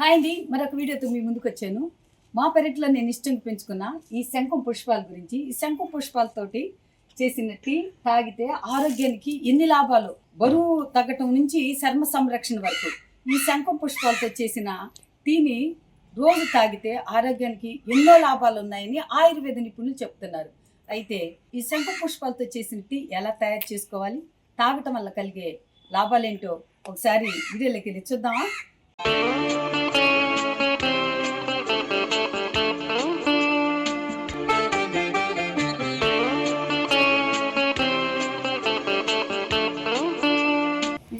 Hi అండి, మరొక వీడియోతో మీ ముందుకు వచ్చాను. మా పెరట్లో నేను ఇష్టంగా పెంచుకున్న ఈ శంఖం పుష్పాల గురించి. ఈ శంఖం పుష్పాలతోటి చేసిన టీ తాగితే ఆరోగ్యానికి ఎన్ని లాభాలు, బరువు తగ్గటం నుంచి చర్మ సంరక్షణ వరకు ఈ శంఖం పుష్పాలతో చేసిన టీని రోజు తాగితే ఆరోగ్యానికి ఎన్నో లాభాలు ఉన్నాయని ఆయుర్వేద నిపుణులు చెప్తున్నారు. అయితే ఈ శంఖం పుష్పాలతో చేసిన టీ ఎలా తయారు చేసుకోవాలి, తాగటం వల్ల కలిగే లాభాలేంటో ఒకసారి వీడియోలోకి వెళ్ళి చూద్దామా.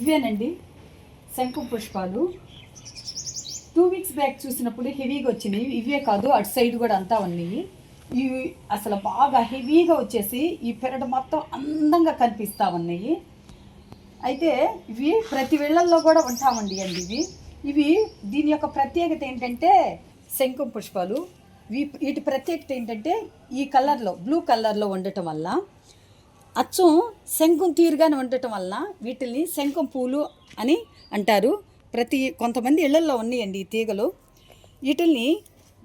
ఇవేనండి శంఖం పుష్పాలు. 2 వీక్స్ బ్యాక్ చూసినప్పుడు హెవీగా వచ్చినాయి. ఇవే కాదు, అటు సైడ్ కూడా అంతా ఉన్నాయి. ఇవి అసలు బాగా హెవీగా వచ్చేసి ఈ పెరడు మొత్తం అందంగా కనిపిస్తూ ఉన్నాయి. అయితే ఇవి ప్రతి వేళల్లో కూడా ఉంటామండి ఇవి దీని యొక్క ప్రత్యేకత ఏంటంటే, శంఖం పుష్పాలు వీటి ప్రత్యేకత ఏంటంటే ఈ కలర్లో, బ్లూ కలర్లో ఉండటం వల్ల, అచ్చం శంఖం తీరుగానే ఉండటం వల్ల వీటిని శంఖం పూలు అని అంటారు. కొంతమంది ఇళ్లల్లో ఉన్నాయండి ఈ తీగలు. వీటిని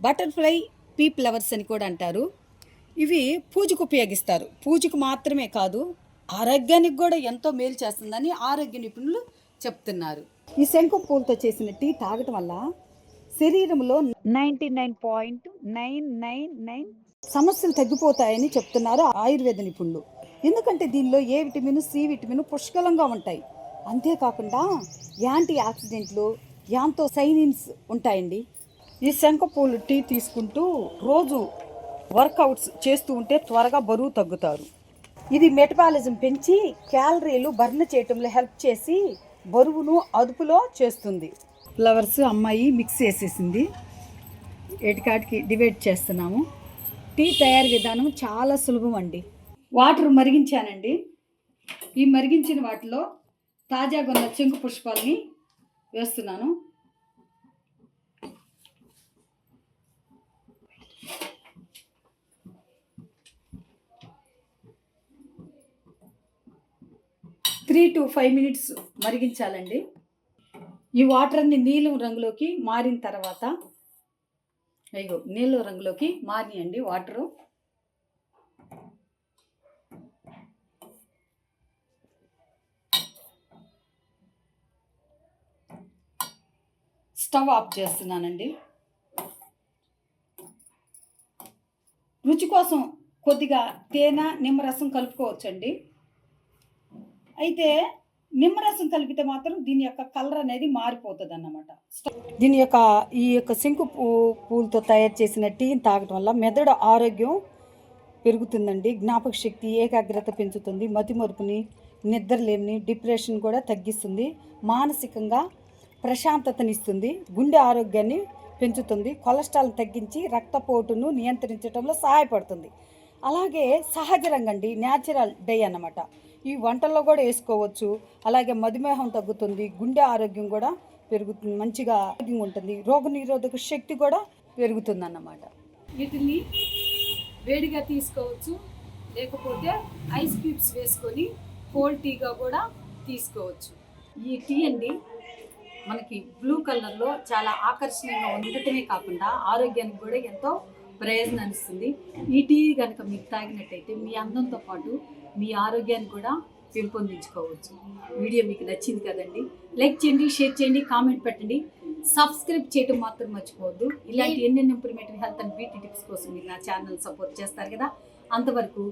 బటర్ఫ్లై పీ ఫ్లవర్స్ అని కూడా అంటారు. ఇవి పూజకు ఉపయోగిస్తారు. పూజకు మాత్రమే కాదు, ఆరోగ్యానికి కూడా ఎంతో మేలు చేస్తుందని ఆరోగ్య నిపుణులు చెప్తున్నారు. ఈ శంఖం పూలతో చేసిన టీ తాగటం వల్ల శరీరంలో 99.999 సమస్యలు తగ్గిపోతాయని చెప్తున్నారు ఆయుర్వేద నిపుణులు. ఎందుకంటే దీనిలో ఏ విటమిన్, సి విటమిన్ పుష్కలంగా ఉంటాయి. అంతేకాకుండా యాంటీ ఆక్సిడెంట్లు, యాంతోసైనిన్స్ ఉంటాయండి. ఈ శంఖ పూలు టీ తీసుకుంటూ రోజు వర్కౌట్స్ చేస్తూ ఉంటే త్వరగా బరువు తగ్గుతారు. ఇది మెటబాలిజం పెంచి క్యాలరీలు బర్న్ చేయటంలో హెల్ప్ చేసి బరువును అదుపులో చేస్తుంది. ఫ్లవర్స్ అమ్మాయి మిక్స్ చేసేసింది. ఏటికాటికి డివైడ్ చేస్తున్నాము. టీ తయారు విధానం చాలా సులభం అండి. వాటర్ మరిగించానండి. ఈ మరిగించిన వాటిలో తాజాగా ఉన్న శంఖ పుష్పాలని వేస్తున్నాను. 3 to 5 minutes మరిగించాలండి. ఈ వాటర్ అన్ని నీలం రంగులోకి మారిన తర్వాత, నీలం రంగులోకి మారినాయండి వాటరు. స్టవ్ ఆఫ్ చేస్తున్నానండి. రుచి కోసం కొద్దిగా తేనె, నిమ్మరసం కలుపుకోవచ్చండి. అయితే నిమ్మరసం కలిపితే మాత్రం దీని యొక్క కలర్ అనేది మారిపోతుంది అన్నమాట. ఈ యొక్క శంకు పూలతో తయారు చేసిన టీని తాగడం వల్ల మెదడు ఆరోగ్యం పెరుగుతుందండి. జ్ఞాపక శక్తి, ఏకాగ్రత పెంచుతుంది. మతిమరుపుని, నిద్రలేమిని, డిప్రెషన్ కూడా తగ్గిస్తుంది. మానసికంగా ప్రశాంతతనిస్తుంది. గుండె ఆరోగ్యాన్ని పెంచుతుంది. కొలెస్ట్రాల్ తగ్గించి రక్తపోటును నియంత్రించడంలో సహాయపడుతుంది. అలాగే సహజరంగండి, న్యాచురల్ డై అన్నమాట. ఈ వంటల్లో కూడా వేసుకోవచ్చు. అలాగే మధుమేహం తగ్గుతుంది. గుండె ఆరోగ్యం కూడా పెరుగుతుంది, మంచిగా ఆరోగ్యంగా ఉంటుంది. రోగనిరోధక శక్తి కూడా పెరుగుతుంది అన్నమాట. వీటిని వేడిగా తీసుకోవచ్చు, లేకపోతే ఐస్ క్యూబ్స్ వేసుకొని కోల్డ్ టీగా కూడా తీసుకోవచ్చు. ఈ టీ అండి మనకి బ్లూ కలర్లో చాలా ఆకర్షణీయంగా ఉండటమే కాకుండా ఆరోగ్యానికి కూడా ఎంతో ప్రయోజనాన్ని ఇస్తుంది. ఈ టీ కనుక మీరు తాగినట్టయితే మీ అందంతో పాటు మీ ఆరోగ్యాన్ని కూడా పెంపొందించుకోవచ్చు. వీడియో మీకు నచ్చింది కదండి. లైక్ చేయండి, షేర్ చేయండి, కామెంట్ పెట్టండి, సబ్స్క్రైబ్ చేయడం మాత్రం మర్చిపోవద్దు. ఇలాంటి ఎన్నెన్ని improvement health and beauty tips కోసం మీరు నా ఛానల్ సపోర్ట్ చేస్తారు కదా. అంతవరకు